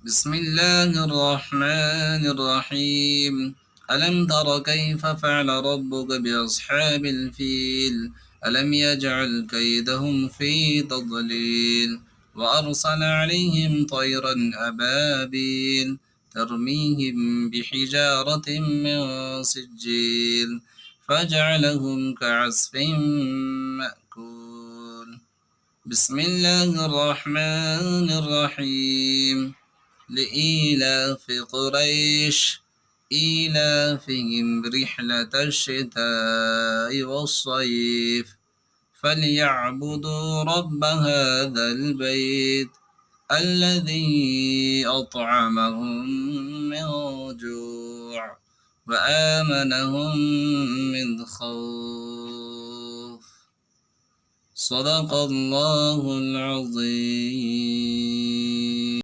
بسم الله الرحمن الرحيم. ألم تر كيف فعل ربك بأصحاب الفيل؟ ألم يجعل كيدهم في تضليل وأرسل عليهم طيرا أبابيل ترميهم بحجارة من سجيل فجعلهم كعصف مأكول. بسم الله الرحمن الرحيم. لإيلاف قريش إيلافهم رحلة الشتاء والصيف فليعبدوا رب هذا البيت الذي أطعمهم من جوع وآمنهم من خوف. صدق الله العظيم.